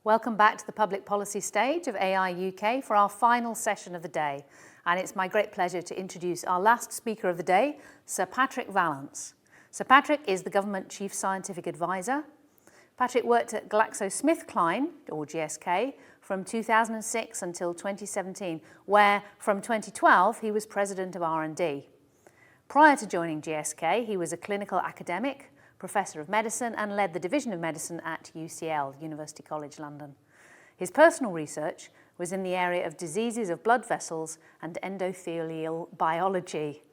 Welcome back to the public policy stage of AI UK for our final session of the day. And it's my great pleasure to introduce our last speaker of the day, Sir Patrick Vallance. Sir Patrick is the Government Chief Scientific Advisor. Patrick worked at GlaxoSmithKline, or GSK, from 2006 until 2017, where from 2012 he was President of R&D. Prior to joining GSK, he was a clinical academic, Professor of Medicine, and led the Division of Medicine at UCL, University College London. His personal research was in the area of diseases of blood vessels and endothelial biology.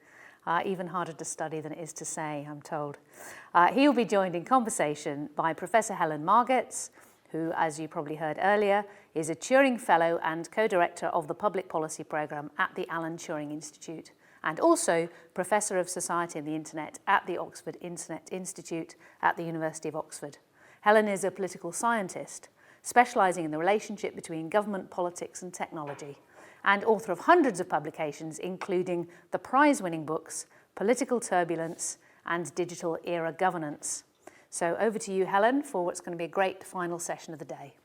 Even harder to study than it is to say, I'm told. He will be joined in conversation by Professor Helen Margetts, who, as you probably heard earlier, is a Turing Fellow and co-director of the Public Policy Programme at the Alan Turing Institute, and also Professor of Society and the Internet at the Oxford Internet Institute at the University of Oxford. Helen is a political scientist, specialising in the relationship between government, politics and technology, and author of hundreds of publications, including the prize-winning books Political Turbulence and Digital Era Governance. So over to you, Helen, for what's going to be a great final session of the day.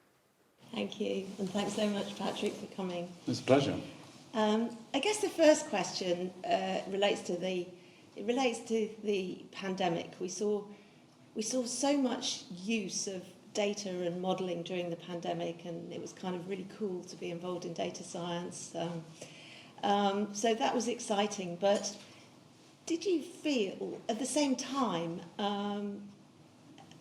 Thank you, and thanks so much, Patrick, for coming. It's a pleasure. I guess the first question relates to the pandemic. We saw so much use of data and modelling during the pandemic, and it was kind of really cool to be involved in data science. So that was exciting. But did you feel at the same time?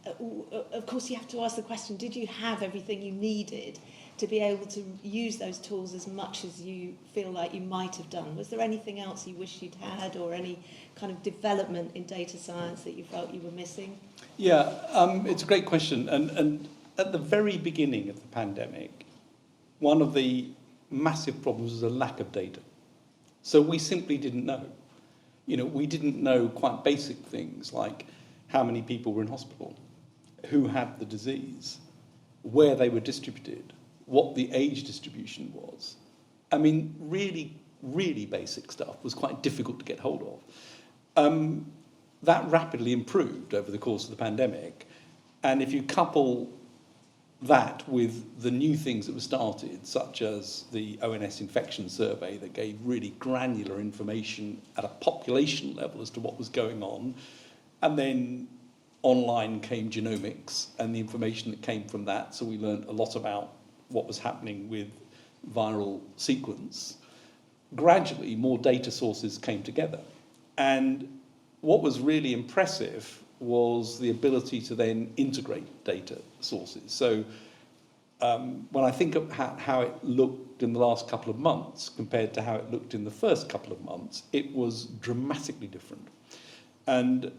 Of course, you have to ask the question: did you have everything you needed to be able to use those tools as much as you feel like you might have done? Was there anything else you wish you'd had, or any kind of development in data science that you felt you were missing? Yeah, it's a great question. And at the very beginning of the pandemic, one of the massive problems was a lack of data. So we simply didn't know. We didn't know quite basic things like how many people were in hospital, who had the disease, where they were distributed, what the age distribution was. I mean, really, really basic stuff was quite difficult to get hold of. That rapidly improved over the course of the pandemic. And if you couple that with the new things that were started, such as the ONS infection survey that gave really granular information at a population level as to what was going on, and then online came genomics and the information that came from that, so we learned a lot about what was happening with viral sequence. Gradually, more data sources came together. And what was really impressive was the ability to then integrate data sources. So when I think of how it looked in the last couple of months compared to how it looked in the first couple of months, it was dramatically different. And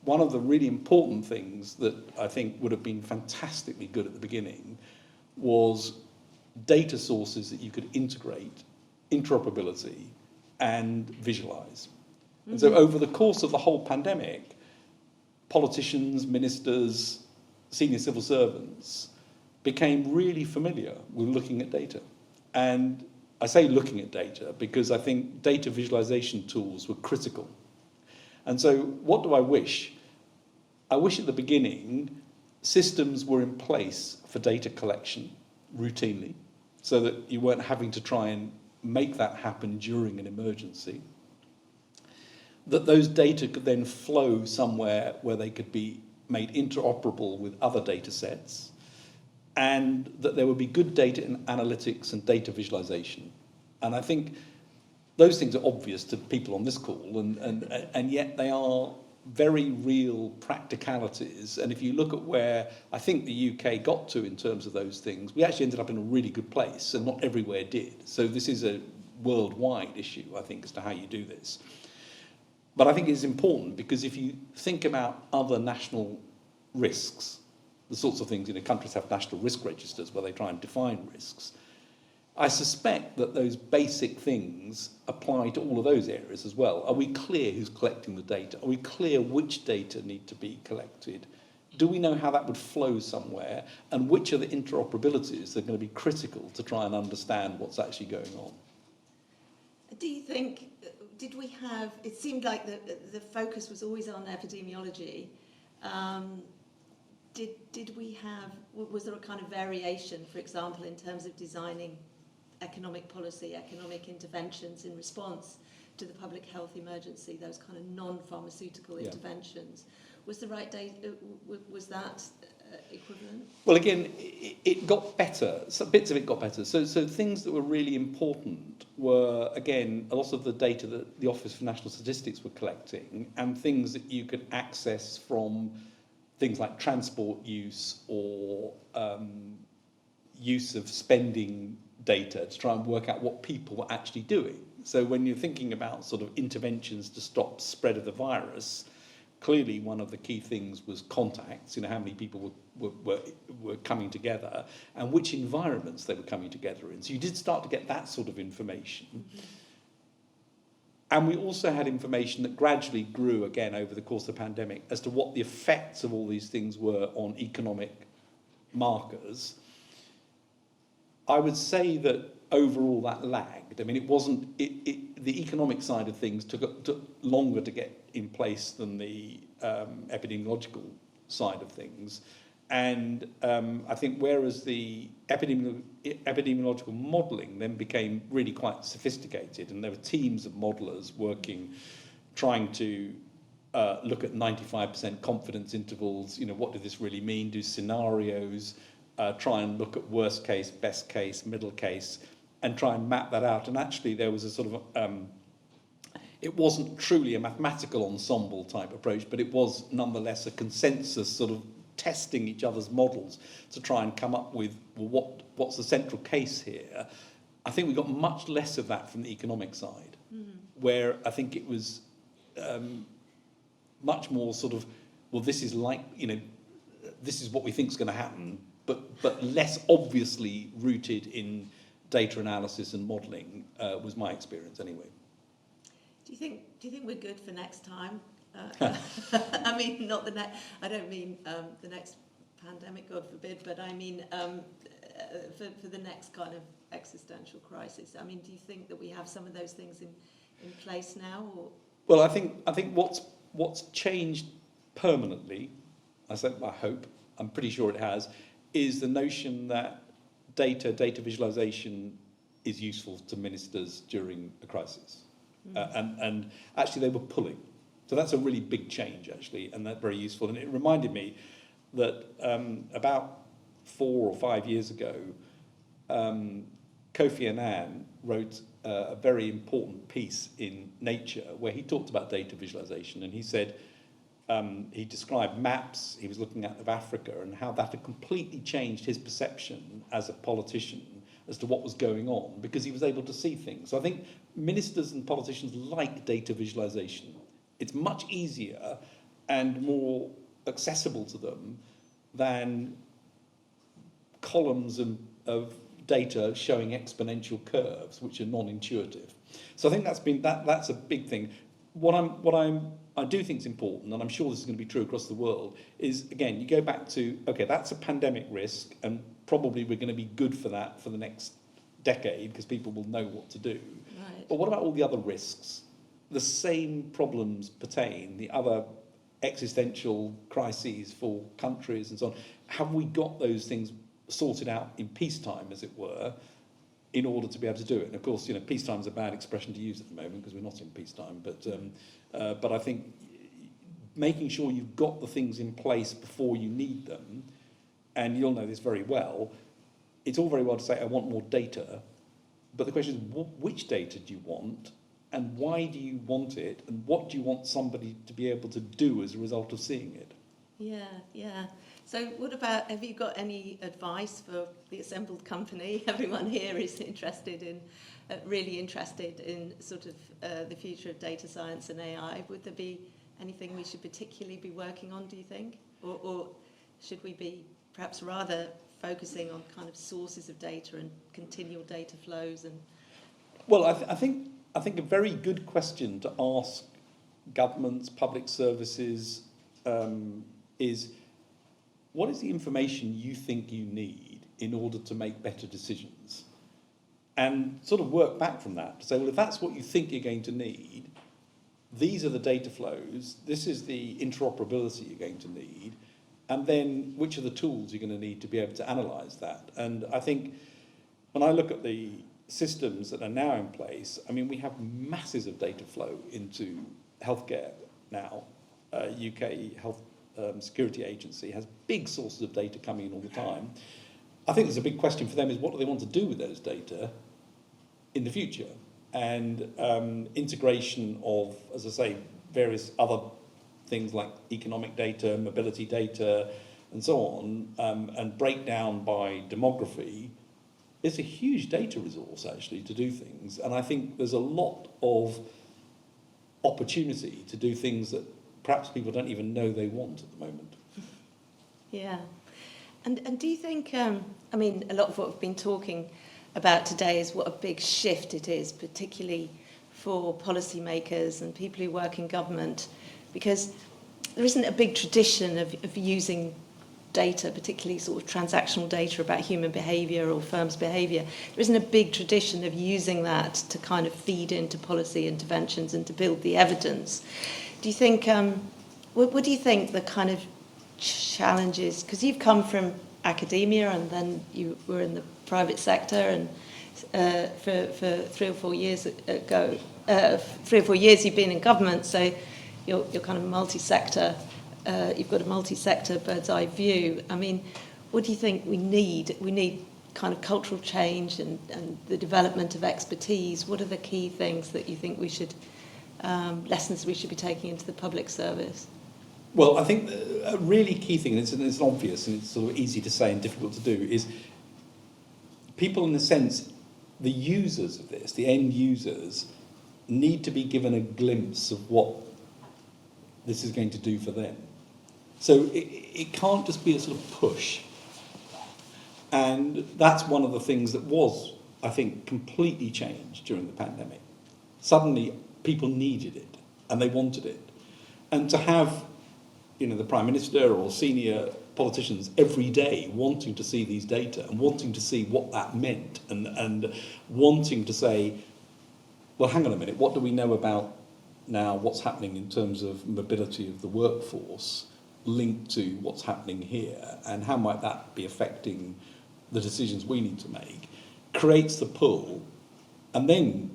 one of the really important things that I think would have been fantastically good at the beginning was data sources that you could integrate, interoperability, and visualize. Mm-hmm. And so over the course of the whole pandemic, politicians, ministers, senior civil servants became really familiar with looking at data. And I say looking at data because I think data visualization tools were critical. And so what do I wish? I wish at the beginning systems were in place for data collection routinely, so that you weren't having to try and make that happen during an emergency. That those data could then flow somewhere where they could be made interoperable with other data sets, and that there would be good data in analytics and data visualization. And I think those things are obvious to people on this call, and yet they are very real practicalities. And if you look at where I think the UK got to in terms of those things, we actually ended up in a really good place, and not everywhere did. So this is a worldwide issue, I think, as to how you do this. But I think it's important because if you think about other national risks, the sorts of things, countries have national risk registers where they try and define risks. I suspect that those basic things apply to all of those areas as well. Are we clear who's collecting the data? Are we clear which data need to be collected? Do we know how that would flow somewhere? And which are the interoperabilities that are going to be critical to try and understand what's actually going on? Do you think, did we have, it seemed like the focus was always on epidemiology. did we have, was there a kind of variation, for example, in terms of designing economic policy, economic interventions in response to the public health emergency, those kind of non-pharmaceutical interventions? Was the right data, was that equivalent? Well, again, it got better. So bits of it got better. So things that were really important were, again, a lot of the data that the Office for National Statistics were collecting, and things that you could access from things like transport use or use of spending data to try and work out what people were actually doing. So when you're thinking about sort of interventions to stop spread of the virus, clearly one of the key things was contacts, how many people were coming together and which environments they were coming together in. So you did start to get that sort of information. Mm-hmm. And we also had information that gradually grew again over the course of the pandemic as to what the effects of all these things were on economic markers. I would say that overall that lagged. I mean, it wasn't, the economic side of things took longer to get in place than the epidemiological side of things. And I think whereas the epidemiological modelling then became really quite sophisticated, and there were teams of modellers working, trying to look at 95% confidence intervals, what did this really mean, do scenarios, try and look at worst case, best case, middle case, and try and map that out. And actually there was a sort of, it wasn't truly a mathematical ensemble type approach, but it was nonetheless a consensus sort of testing each other's models to try and come up with, well, what's the central case here. I think we got much less of that from the economic side, where I think it was much more sort of, well, this is like, this is what we think is going to happen, but less obviously rooted in data analysis and modelling was my experience anyway. Do you think we're good for next time? I mean, not the next. I don't mean the next pandemic, God forbid, but I mean for the next kind of existential crisis. I mean, do you think that we have some of those things in place now? Or? Well, I think what's changed permanently, I hope, I'm pretty sure it has, is the notion that data visualization is useful to ministers during a crisis. And actually they were pulling. So that's a really big change, actually, and that's very useful. And it reminded me that about 4 or 5 years ago, Kofi Annan wrote a very important piece in Nature where he talked about data visualization, and he said, he described maps he was looking at of Africa and how that had completely changed his perception as a politician as to what was going on, because he was able to see things. So I think ministers and politicians like data visualization. It's much easier and more accessible to them than columns of data showing exponential curves, which are non-intuitive. So I think that's a big thing. I do think is important, and I'm sure this is going to be true across the world, is, again, you go back to, okay, that's a pandemic risk, and probably we're going to be good for that for the next decade because people will know what to do. Right. But what about all the other risks? The same problems pertain, the other existential crises for countries and so on. Have we got those things sorted out in peacetime, as it were, in order to be able to do it? And of course, peacetime is a bad expression to use at the moment because we're not in peacetime. But I think making sure you've got the things in place before you need them, and you'll know this very well, it's all very well to say, I want more data, but the question is, which data do you want? And why do you want it? And what do you want somebody to be able to do as a result of seeing it? Yeah. So what about, have you got any advice for the assembled company? Everyone here is really interested in sort of the future of data science and AI. Would there be anything we should particularly be working on, do you think? Or should we be perhaps rather focusing on kind of sources of data and continual data flows? And well, I think a very good question to ask governments, public services, is what is the information you think you need in order to make better decisions? And sort of work back from that to say, well, if that's what you think you're going to need, these are the data flows, this is the interoperability you're going to need, And then which are the tools you're going to need to be able to analyse that? And I think when I look at the systems that are now in place, I mean, we have masses of data flow into healthcare now. UK Health Security Agency has big sources of data coming in all the time. I think there's a big question for them is what do they want to do with those data in the future? And integration of, as I say, various other things like economic data, mobility data, and so on, and breakdown by demography, it's a huge data resource, actually, to do things. And I think there's a lot of opportunity to do things that perhaps people don't even know they want at the moment. Yeah. And do you think, I mean, a lot of what we've been talking about today is what a big shift it is, particularly for policymakers and people who work in government, because there isn't a big tradition of using data, particularly sort of transactional data about human behaviour or firms' behaviour. There isn't a big tradition of using that to kind of feed into policy interventions and to build the evidence. Do you think, what do you think the kind of challenges, because you've come from academia and then you were in the private sector, and for 3 or 4 years ago, 3 or 4 years you've been in government, so you're kind of multi-sector. You've got a multi-sector bird's eye view. I mean, what do you think we need? We need kind of cultural change and the development of expertise. What are the key things that you think we should, lessons we should be taking into the public service? Well, I think a really key thing, and it's obvious and it's sort of easy to say and difficult to do, is people, in a sense, the users of this, the end users, need to be given a glimpse of what this is going to do for them. So it can't just be a sort of push. And that's one of the things that was, I think, completely changed during the pandemic. Suddenly, people needed it and they wanted it. And to have, you know, the Prime Minister or senior politicians every day wanting to see these data and wanting to see what that meant and wanting to say, well, hang on a minute, what do we know about now what's happening in terms of mobility of the workforce linked to what's happening here, and how might that be affecting the decisions we need to make, creates the pull. And then,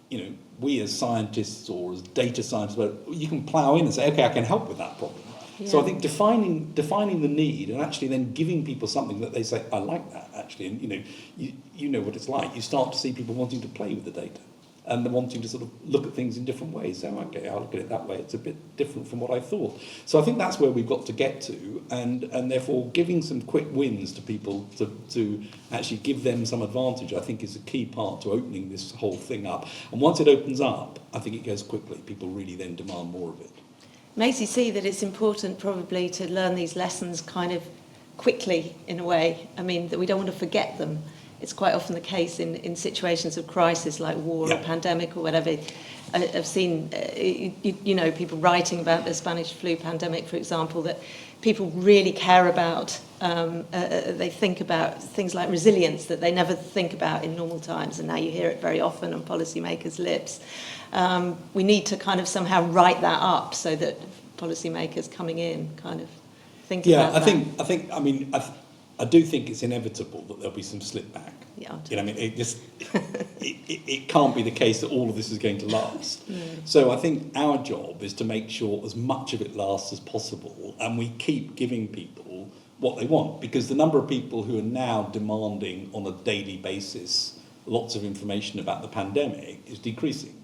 you know, we as scientists or as data scientists, you can plough in and say, okay, I can help with that problem. Yeah. So I think defining the need and actually then giving people something that they say, I like that, actually. And, you know, you know what it's like. You start to see people wanting to play with the data and wanting to sort of look at things in different ways. So, okay, I'll look at it that way. It's a bit different from what I thought. So I think that's where we've got to get to, and therefore giving some quick wins to people to actually give them some advantage, I think, is a key part to opening this whole thing up. And once it opens up, I think it goes quickly. People really then demand more of it. Makes you see that it's important probably to learn these lessons kind of quickly, in a way. I mean, that we don't want to forget them. It's quite often the case in situations of crisis like war or pandemic or whatever. I've seen, you know, people writing about the Spanish flu pandemic, for example, that people really care about. They think about things like resilience that they never think about in normal times, and now you hear it very often on policymakers' lips. We need to kind of somehow write that up so that policymakers coming in kind of think about that. I do think it's inevitable that there'll be some slip back. Yeah, you know, I mean, it can't be the case that all of this is going to last. No. So I think our job is to make sure as much of it lasts as possible, and we keep giving people what they want, because the number of people who are now demanding on a daily basis lots of information about the pandemic is decreasing.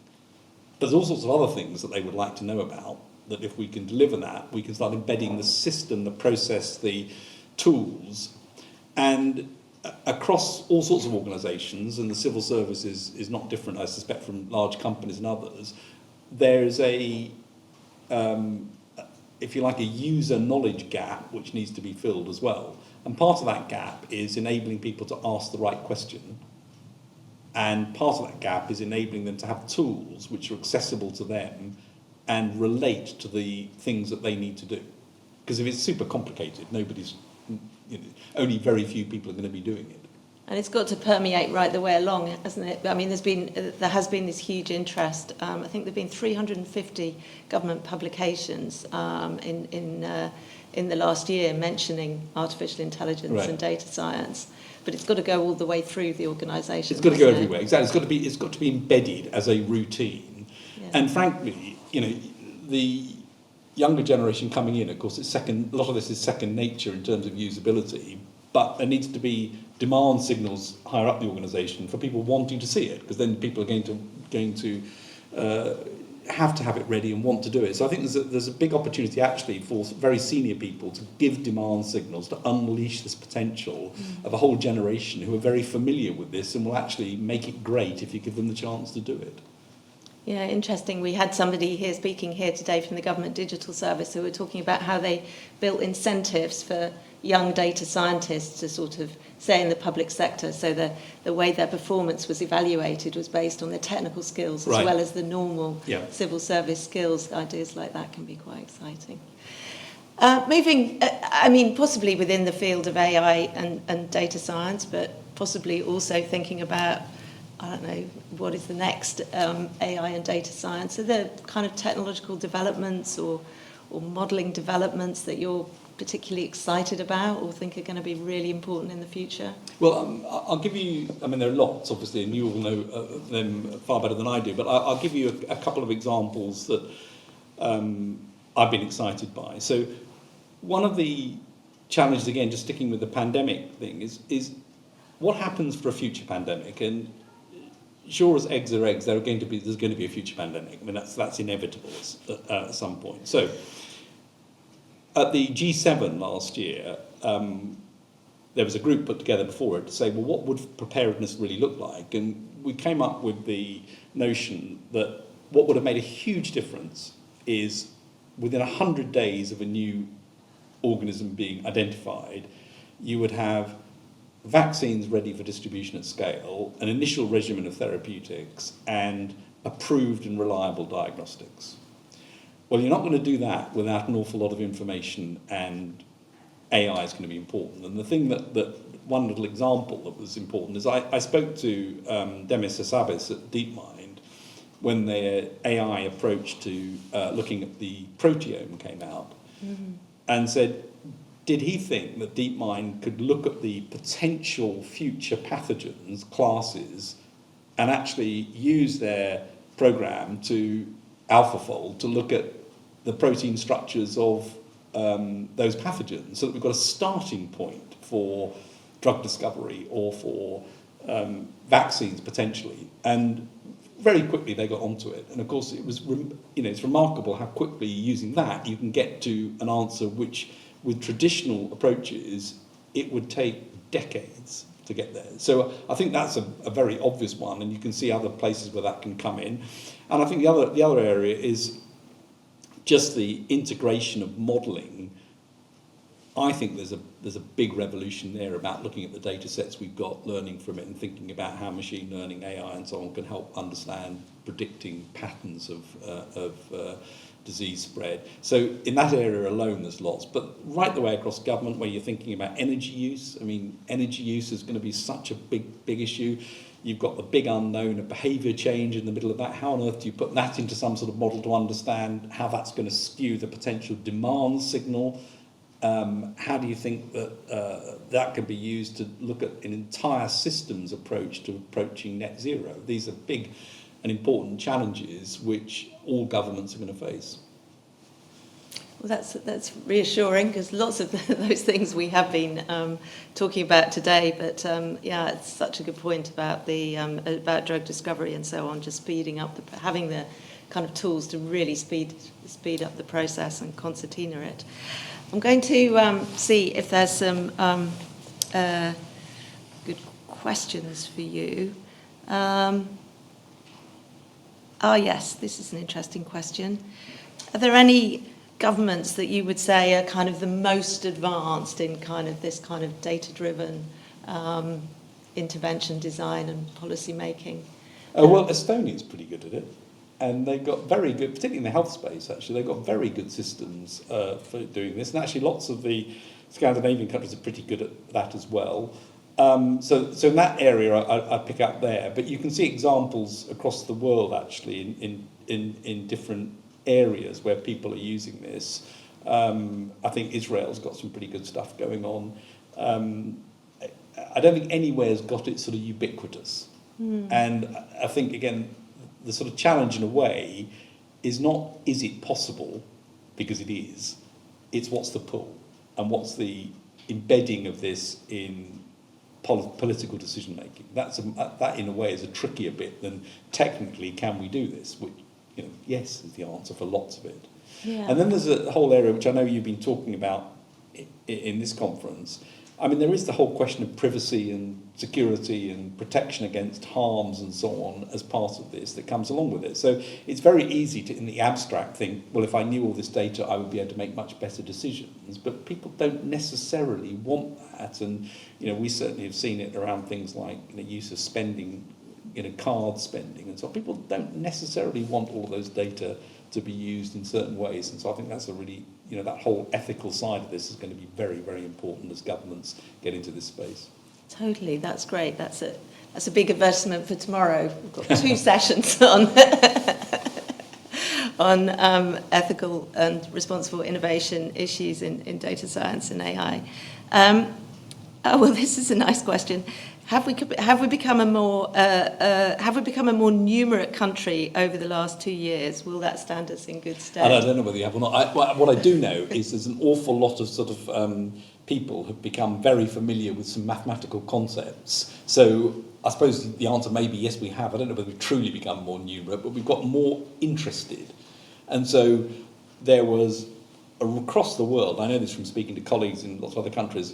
There's all sorts of other things that they would like to know about, that if we can deliver that, we can start embedding the system, the process, the tools. And across all sorts of organisations, and the civil service is not different, I suspect, from large companies and others, there is a, if you like, a user knowledge gap which needs to be filled as well. And part of that gap is enabling people to ask the right question. And part of that gap is enabling them to have tools which are accessible to them and relate to the things that they need to do. Because if it's super complicated, only very few people are going to be doing it. And it's got to permeate right the way along, hasn't it? I mean, there has been this huge interest. I think there have been 350 government publications in the last year mentioning artificial intelligence and data science. But it's got to go all the way through the organisation. It's got to go everywhere. Exactly. It's got to be embedded as a routine. Yeah. And frankly, the younger generation coming in, of course, a lot of this is second nature in terms of usability. But there needs to be demand signals higher up the organisation for people wanting to see it, because then people are going to have to have it ready and want to do it. So I think there's a big opportunity actually for very senior people to give demand signals, to unleash this potential of a whole generation who are very familiar with this and will actually make it great if you give them the chance to do it. Yeah, interesting. We had somebody here speaking here today from the Government Digital Service who were talking about how they built incentives for young data scientists to sort of stay in the public sector. So the way their performance was evaluated was based on their technical skills as well as the normal civil service skills. Ideas like that can be quite exciting. Moving, possibly within the field of AI and data science, but possibly also thinking about, I don't know, what is the next AI and data science? Are there kind of technological developments or modelling developments that you're particularly excited about or think are going to be really important in the future? Well, I'll give you, there are lots, obviously, and you all know them far better than I do, but I'll give you a couple of examples that I've been excited by. So one of the challenges, again, just sticking with the pandemic thing, is what happens for a future pandemic? And sure as eggs are eggs, there's going to be a future pandemic. That's inevitable at some point. So at the G7 last year, there was a group put together before it to say, well, what would preparedness really look like? And we came up with the notion that what would have made a huge difference is within 100 days of a new organism being identified, you would have vaccines ready for distribution at scale, an initial regimen of therapeutics, and approved and reliable diagnostics. Well, you're not going to do that without an awful lot of information, and AI is going to be important. And the thing that one little example that was important is I spoke to Demis Hassabis at DeepMind when their AI approach to looking at the proteome came out, and said, did he think that DeepMind could look at the potential future pathogens, classes, and actually use their program to AlphaFold to look at the protein structures of those pathogens, so that we've got a starting point for drug discovery or for vaccines potentially. And very quickly they got onto it. And of course it was, it's remarkable how quickly using that you can get to an answer which, with traditional approaches, it would take decades to get there. So I think that's a very obvious one, and you can see other places where that can come in. And I think the other area is just the integration of modelling. I think there's a big revolution there about looking at the data sets we've got, learning from it, and thinking about how machine learning, AI, and so on can help understand predicting patterns of disease spread. So in that area alone, there's lots. But right the way across government, where you're thinking about energy use, energy use is going to be such a big issue. You've got the big unknown of behaviour change in the middle of that. How on earth do you put that into some sort of model to understand how that's going to skew the potential demand signal? How do you think that that can be used to look at an entire systems approach to approaching net zero? These are big and important challenges which all governments are going to face. Well, that's reassuring, because lots of those things we have been talking about today. But it's such a good point about about drug discovery and so on, just speeding up, having the kind of tools to really speed up the process and concertina it. I'm going to see if there's some good questions for you. Yes, this is an interesting question. Are there any governments that you would say are kind of the most advanced in kind of this kind of data-driven intervention design and policy making? Well, Estonia's pretty good at it. And they've got very good, particularly in the health space, actually, they've got very good systems for doing this. And actually lots of the Scandinavian countries are pretty good at that as well. So in that area, I pick up there. But you can see examples across the world, actually, in different areas where people are using this. I think Israel's got some pretty good stuff going on. I don't think anywhere's got it sort of ubiquitous. And I think, again, the sort of challenge in a way is not, is it possible? Because it is. It's what's the pull and what's the embedding of this in political decision making. That in a way is a trickier bit than technically can we do this, which, yes is the answer for lots of it. Yeah. And then there's a whole area which I know you've been talking about in this conference. I mean, there is the whole question of privacy and security and protection against harms and so on as part of this that comes along with it. So it's very easy to, in the abstract, think, well, if I knew all this data, I would be able to make much better decisions. But people don't necessarily want that. And, we certainly have seen it around things like use of spending, card spending and so on. People don't necessarily want all of those data to be used in certain ways. And so I think that's a really, that whole ethical side of this is going to be very, very important as governments get into this space. Totally, that's great. That's a big advertisement for tomorrow. We've got 2 sessions on ethical and responsible innovation issues in data science and AI. Well, this is a nice question. Have we become a more numerate country over the last 2 years? Will that stand us in good stead? I don't know whether you have or not. What I do know is there's an awful lot of sort of people have become very familiar with some mathematical concepts. So I suppose the answer may be yes, we have. I don't know whether we've truly become more numerate, but we've got more interested. And so there was, across the world, I know this from speaking to colleagues in lots of other countries,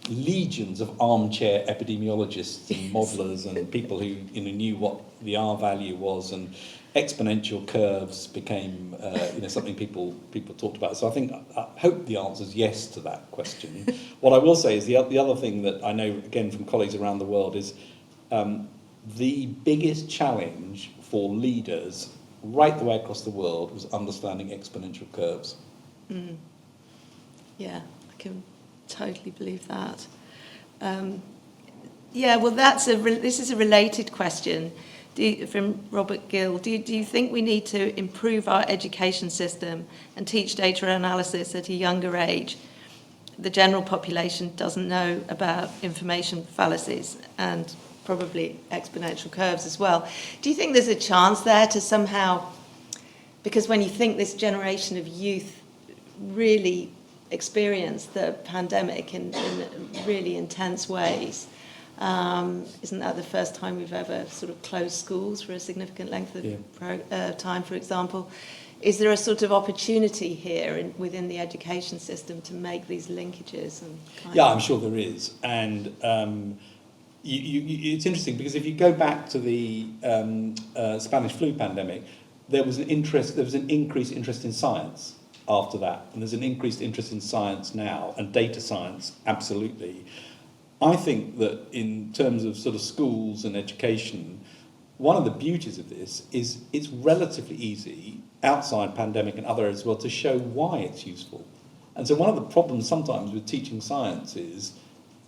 legions of armchair epidemiologists and modelers and people who knew what the R value was, and exponential curves became something people talked about. So I hope the answer is yes to that question. What I will say is the other thing that I know again from colleagues around the world is the biggest challenge for leaders right the way across the world was understanding exponential curves. Yeah, I can totally believe that. Well, this is a related question from Robert Gill. Do you think we need to improve our education system and teach data analysis at a younger age? The general population doesn't know about information fallacies and probably exponential curves as well. Do you think there's a chance there to somehow, because when you think this generation of youth really experienced the pandemic in really intense ways. Isn't that the first time we've ever sort of closed schools for a significant length of time, for example? Is there a sort of opportunity here within the education system to make these linkages? I'm sure there is. And it's interesting because if you go back to the Spanish flu pandemic, there was an increased interest in science after that, and there's an increased interest in science now, and data science, absolutely. I think that in terms of sort of schools and education, one of the beauties of this is it's relatively easy, outside pandemic and other areas as well, to show why it's useful. And so one of the problems sometimes with teaching science is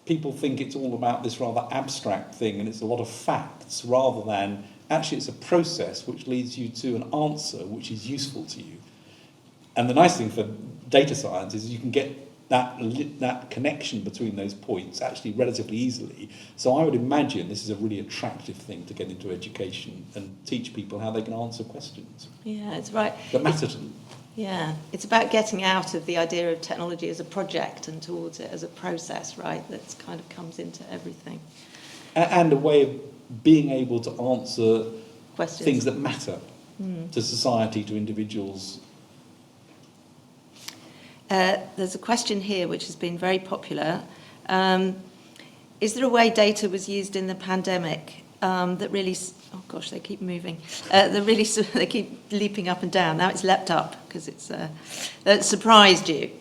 people think it's all about this rather abstract thing and it's a lot of facts, rather than actually it's a process which leads you to an answer which is useful to you. And the nice thing for data science is you can get that connection between those points actually relatively easily. So I would imagine this is a really attractive thing to get into education and teach people how they can answer questions. Yeah, it's right. That matter to them. Yeah, it's about getting out of the idea of technology as a project and towards it as a process, right? That kind of comes into everything. And a way of being able to answer questions, things that matter to society, to individuals. There's a question here which has been very popular. Is there a way data was used in the pandemic that really... Oh gosh, they keep moving. They keep leaping up and down. Now it's leapt up because it's that surprised you.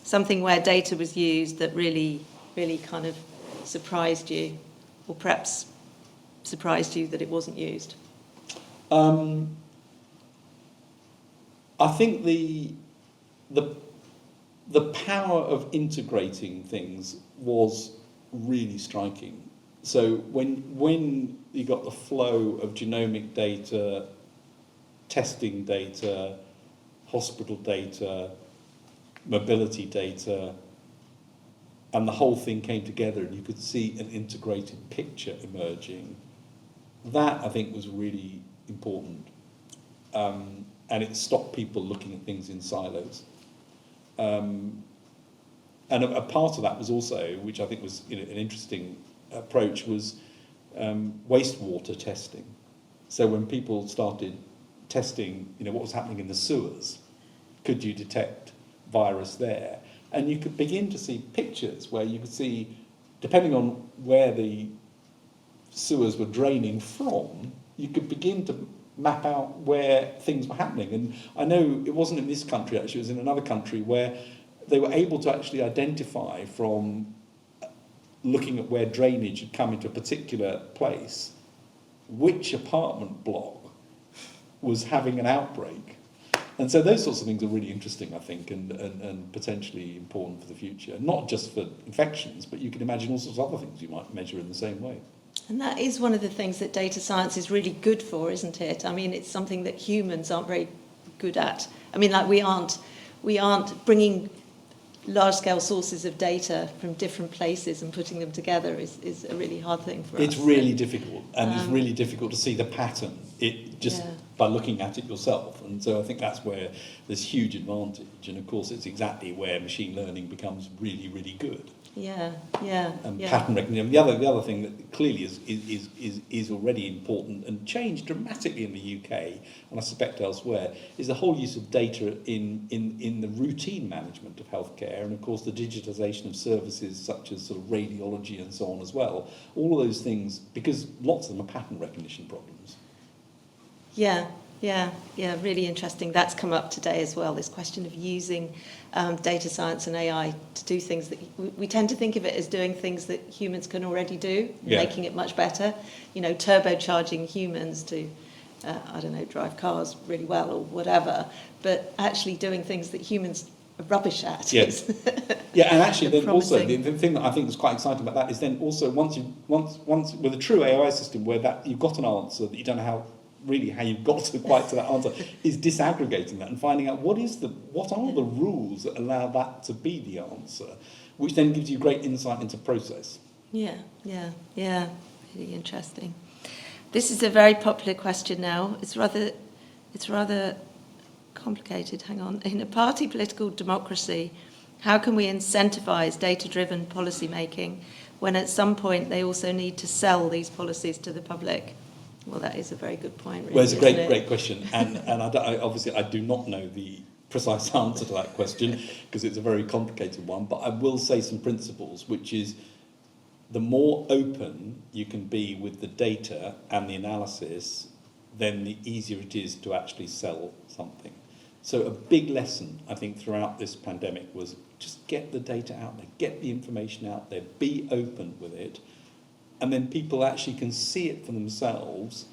Something where data was used that really, really kind of surprised you, or perhaps surprised you that it wasn't used. I think the power of integrating things was really striking. So when you got the flow of genomic data, testing data, hospital data, mobility data, and the whole thing came together and you could see an integrated picture emerging, that I think was really important. And it stopped people looking at things in silos. And a part of that was also, which I think was an interesting approach, was wastewater testing. So when people started testing, what was happening in the sewers, could you detect virus there? And you could begin to see pictures where you could see, depending on where the sewers were draining from, you could begin to map out where things were happening. And I know it wasn't in this country, actually, it was in another country where they were able to actually identify from looking at where drainage had come into a particular place, which apartment block was having an outbreak. And so those sorts of things are really interesting, I think, and potentially important for the future. Not just for infections, but you can imagine all sorts of other things you might measure in the same way. And that is one of the things that data science is really good for, isn't it? I mean, it's something that humans aren't very good at. I mean, like we aren't bringing large-scale sources of data from different places and putting them together is a really hard thing for us. It's really difficult, and it's really difficult to see the pattern by looking at it yourself. And so I think that's where there's huge advantage. And of course, it's exactly where machine learning becomes really, really good. Pattern recognition. The other thing that clearly is already important and changed dramatically in the UK, and I suspect elsewhere, is the whole use of data in the routine management of healthcare, and of course the digitisation of services such as sort of radiology and so on as well. All of those things, because lots of them are pattern recognition problems. Yeah, really interesting. That's come up today as well, this question of using data science and AI to do things that we tend to think of it as doing things that humans can already do, making it much better, turbocharging humans to, drive cars really well or whatever, but actually doing things that humans are rubbish at. Yes. And actually then also the thing that I think is quite exciting about that is then also once with a true AI system where that you've got an answer that you don't know how you've got to that answer, is disaggregating that and finding out what are the rules that allow that to be the answer, which then gives you great insight into process. Yeah, really interesting. This is a very popular question now. It's rather complicated. Hang on. In a party political democracy, how can we incentivize data-driven policy making when at some point they also need to sell these policies to the public? Well, that is a very good point, really. Well, it's a great question, and I do not know the precise answer to that question because it's a very complicated one, but I will say some principles, which is the more open you can be with the data and the analysis, then the easier it is to actually sell something. So a big lesson, I think, throughout this pandemic was just get the data out there, get the information out there, be open with it, and then people actually can see it for themselves.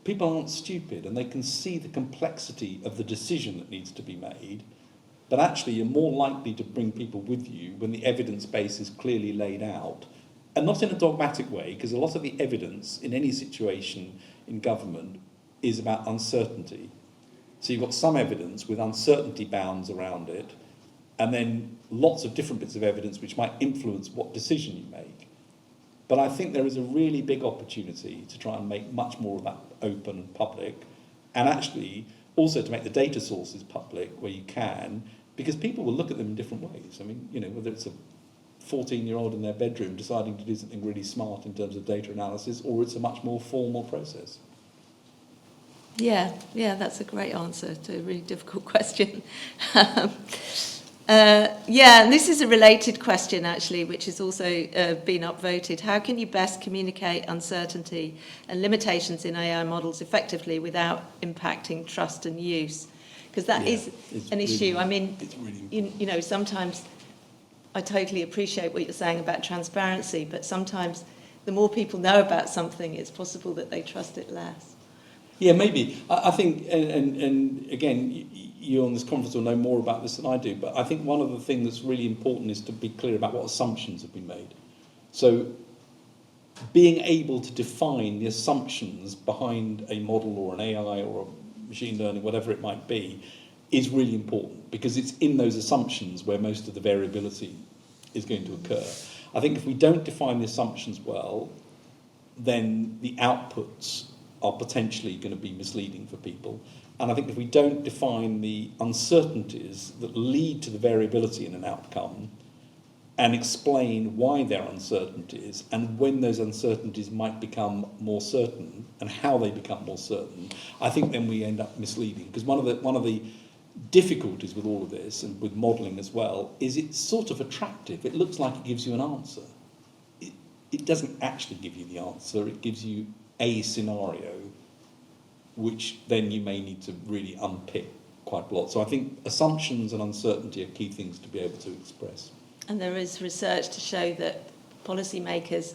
People aren't stupid, and they can see the complexity of the decision that needs to be made, but actually you're more likely to bring people with you when the evidence base is clearly laid out, and not in a dogmatic way, because a lot of the evidence in any situation in government is about uncertainty. So you've got some evidence with uncertainty bounds around it, and then lots of different bits of evidence which might influence what decision you make. But I think there is a really big opportunity to try and make much more of that open and public, and actually also to make the data sources public where you can, because people will look at them in different ways. I mean, whether it's a 14-year-old in their bedroom deciding to do something really smart in terms of data analysis, or it's a much more formal process. Yeah, that's a great answer to a really difficult question. And this is a related question, actually, which has also been upvoted. How can you best communicate uncertainty and limitations in AI models effectively without impacting trust and use? Because that is an issue. I mean, really sometimes I totally appreciate what you're saying about transparency, but sometimes the more people know about something, it's possible that they trust it less. Yeah, maybe. I think, and again, you on this conference will know more about this than I do, but I think one of the things that's really important is to be clear about what assumptions have been made. So being able to define the assumptions behind a model or an AI or a machine learning, whatever it might be, is really important, because it's in those assumptions where most of the variability is going to occur. I think if we don't define the assumptions well, then the outputs are potentially going to be misleading for people. And I think if we don't define the uncertainties that lead to the variability in an outcome and explain why there are uncertainties and when those uncertainties might become more certain and how they become more certain, I think then we end up misleading. Because one of the difficulties with all of this, and with modelling as well, is it's sort of attractive. It looks like it gives you an answer. It doesn't actually give you the answer. It gives you a scenario which then you may need to really unpick quite a lot. So I think assumptions and uncertainty are key things to be able to express. And there is research to show that policymakers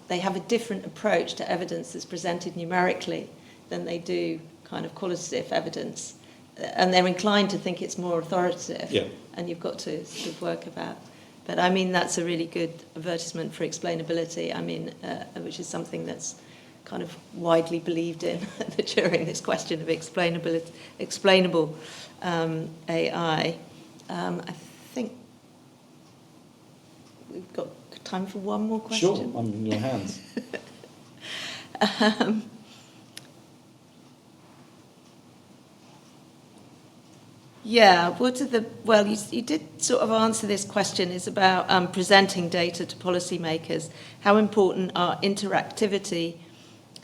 they have a different approach to evidence that's presented numerically than they do kind of qualitative evidence. And they're inclined to think it's more authoritative. Yeah. And you've got to sort of work about. But I mean, that's a really good advertisement for explainability. I mean, which is something that's kind of widely believed in during this question of explainable AI. I think we've got time for one more question. Sure, I'm in your hands. Yeah, you did sort of answer this question, is about presenting data to policymakers. How important are interactivity,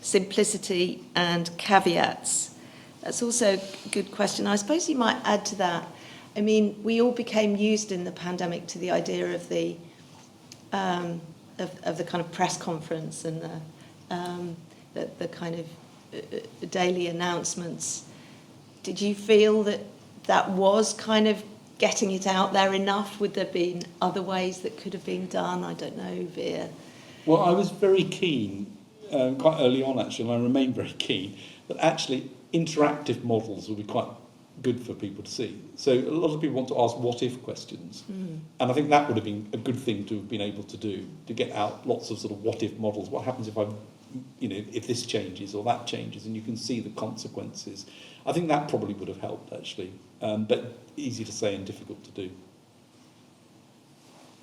simplicity, and caveats? That's also a good question. I suppose you might add to that. I mean, we all became used in the pandemic to the idea of the kind of press conference and the kind of daily announcements. Did you feel that was kind of getting it out there enough? Would there have been other ways that could have been done? I don't know, Veer. Well, I was very keen, quite early on actually, and I remain very keen, that actually interactive models would be quite good for people to see. So a lot of people want to ask what-if questions. And I think that would have been a good thing to have been able to do, to get out lots of sort of what-if models. What happens if this changes or that changes, and you can see the consequences. I think that probably would have helped, actually, but easy to say and difficult to do.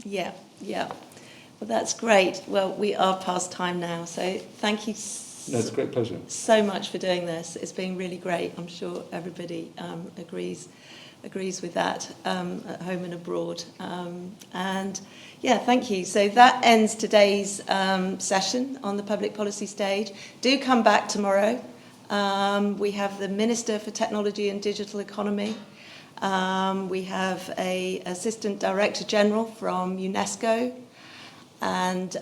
Yeah. Well, that's great. Well, we are past time now, so thank you No, it's a great pleasure. so much for doing this. It's been really great. I'm sure everybody agrees with that at home and abroad. And yeah, thank you. So that ends today's session on the public policy stage. Do come back tomorrow. We have the Minister for Technology and Digital Economy. We have an Assistant Director General from UNESCO, and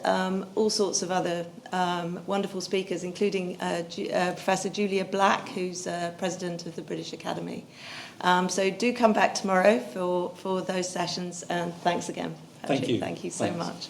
all sorts of other wonderful speakers, including Professor Julia Black, who's President of the British Academy. So do come back tomorrow for those sessions, and thanks again, Patrick. Thank you. Thank you so Thanks. much.